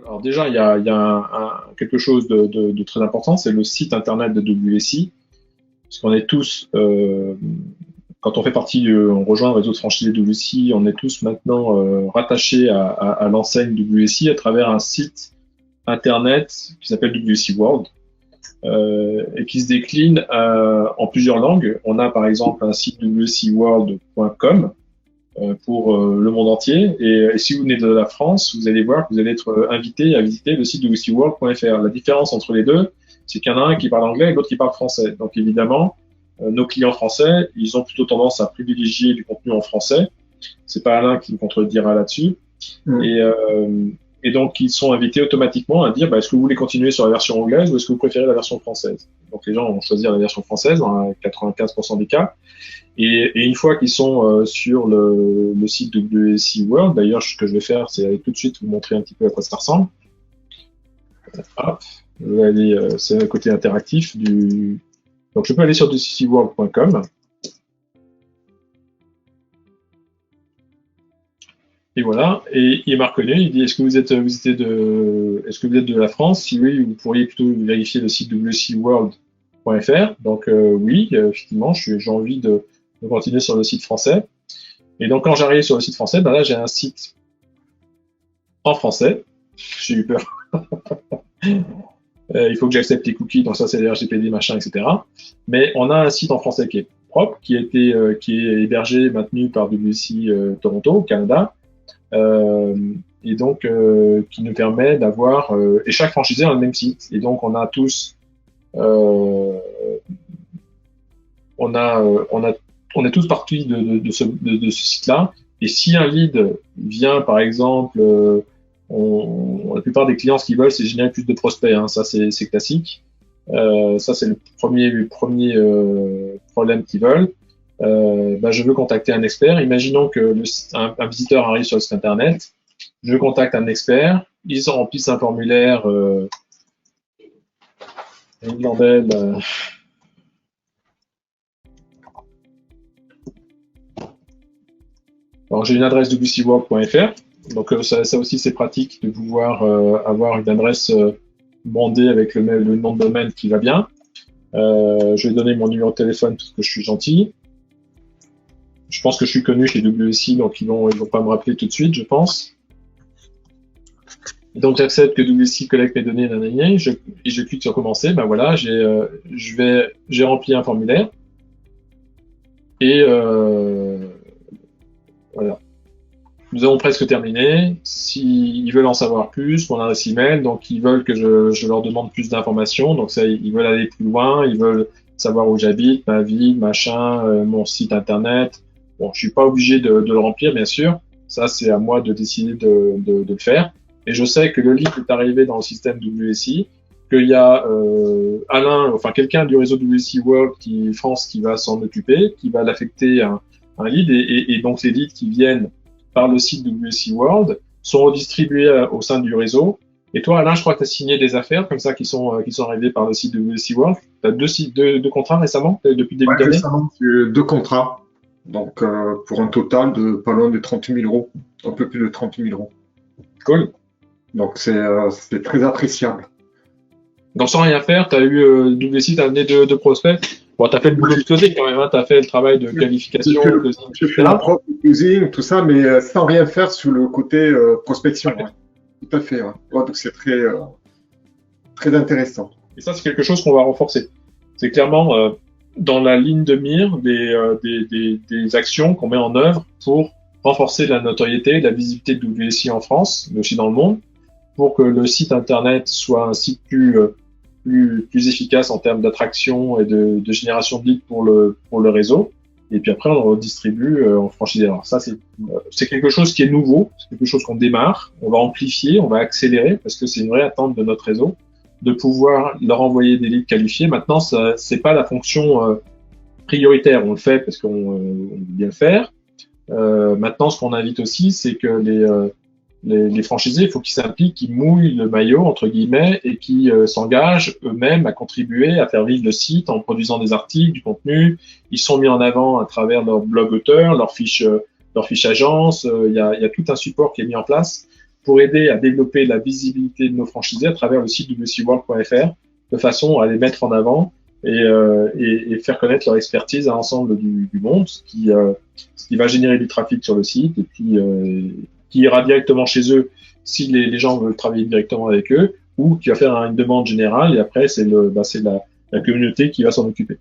Alors déjà, il y a quelque chose de très important, c'est le site internet de WSI, parce qu'on est tous, quand on fait partie, on rejoint le réseau de franchisés WSI, on est tous maintenant rattachés à l'enseigne WSI à travers un site internet qui s'appelle WSI World et qui se décline en plusieurs langues. On a par exemple un site wsiworld.com pour le monde entier. Et si vous venez de la France, vous allez voir que vous allez être invité à visiter le site wsiworld.fr. La différence entre les deux, c'est qu'il y en a un qui parle anglais et l'autre qui parle français. Donc évidemment, nos clients français, ils ont plutôt tendance à privilégier du contenu en français. C'est pas Alain qui me contredira là-dessus. Et donc, ils sont invités automatiquement à dire, est-ce que vous voulez continuer sur la version anglaise ou est-ce que vous préférez la version française? Donc, les gens vont choisir la version française dans 95% des cas. Et une fois qu'ils sont sur le site WSI World, d'ailleurs, ce que je vais faire, c'est aller tout de suite vous montrer un petit peu à quoi ça ressemble. Hop, je vais aller, c'est le côté interactif du. Donc, je peux aller sur wsiworld.com. Et voilà, et il m'a reconnu, il dit est-ce que vous êtes de la France? Si oui, vous pourriez plutôt vérifier le site wsiworld.fr. Donc oui, effectivement, j'ai envie de continuer sur le site français. Et donc quand j'arrive sur le site français, là j'ai un site en français. J'ai eu peur. Il faut que j'accepte les cookies, donc ça c'est les RGPD, machin, etc. Mais on a un site en français qui est propre, qui est hébergé, maintenu par WSI Toronto, au Canada. Et donc qui nous permet d'avoir et chaque franchisé a le même site et donc on a tous on est tous partis de ce site-là et si un lead vient par exemple la plupart des clients ce qu'ils veulent c'est générer plus de prospects hein, ça c'est classique ça c'est le premier problème qu'ils veulent. Je veux contacter un expert. Imaginons que un visiteur arrive sur le site internet. Je contacte un expert. Ils remplissent un formulaire. Alors j'ai une adresse wsiworld.fr. Donc ça aussi c'est pratique de pouvoir avoir une adresse brandée avec le nom de domaine qui va bien. Je vais donner mon numéro de téléphone parce que je suis gentil. Je pense que je suis connu chez WSI, donc ils vont pas me rappeler tout de suite, je pense. Et donc j'accepte que WSI collecte mes données, et je clique sur commencer. Voilà, j'ai rempli un formulaire et voilà. Nous avons presque terminé. S'ils veulent en savoir plus, mon adresse email, donc ils veulent que je leur demande plus d'informations. Donc ça, ils veulent aller plus loin, ils veulent savoir où j'habite, ma ville, machin, mon site internet. Bon, je suis pas obligé de le remplir, bien sûr. Ça, c'est à moi de décider de le faire. Et je sais que le lead est arrivé dans le système WSI, qu'il y a Alain, enfin quelqu'un du réseau WSI World France qui va s'en occuper, qui va l'affecter un lead. Et donc les leads qui viennent par le site WSI World sont redistribués au sein du réseau. Et toi, Alain, je crois que tu as signé des affaires comme ça qui sont arrivées par le site WSI World. Tu as deux contrats récemment, depuis le début d'année? Récemment, j'ai 2 contrats. Donc, pour un total de pas loin de 30 000 euros, un peu plus de 30 000 euros. Cool. Donc, c'est très appréciable. Donc, sans rien faire, tu as eu WSI, tu as amené de prospects. Bon, tu as fait le boulot de closing quand même, hein, tu as fait le travail de qualification. J'ai fait la propre closing, tout ça, mais sans rien faire sur le côté prospection. Ouais. Tout à fait. Ouais. Donc, c'est très intéressant. Et ça, c'est quelque chose qu'on va renforcer. C'est clairement dans la ligne de mire des actions qu'on met en œuvre pour renforcer la notoriété, la visibilité de WSI en France, mais aussi dans le monde, pour que le site internet soit un site plus efficace en termes d'attraction et de génération de leads pour le réseau. Et puis après, on le redistribue en franchisé. Alors ça, c'est quelque chose qui est nouveau, c'est quelque chose qu'on démarre, on va amplifier, on va accélérer, parce que c'est une vraie attente de notre réseau, de pouvoir leur envoyer des leads qualifiés. Maintenant, c'est pas la fonction prioritaire. On le fait parce qu'on veut bien le faire. Maintenant, ce qu'on invite aussi, c'est que les franchisés, il faut qu'ils s'impliquent, qu'ils mouillent le maillot, entre guillemets, et qu'ils s'engagent eux-mêmes à contribuer, à faire vivre le site en produisant des articles, du contenu. Ils sont mis en avant à travers leur blog auteur, leur fiche agence. Il y a tout un support qui est mis en place pour aider à développer la visibilité de nos franchisés à travers le site wcworld.fr, de façon à les mettre en avant et faire connaître leur expertise à l'ensemble du monde, ce qui va générer du trafic sur le site et puis qui ira directement chez eux si les gens veulent travailler directement avec eux, ou qui va faire une demande générale et après c'est la communauté qui va s'en occuper.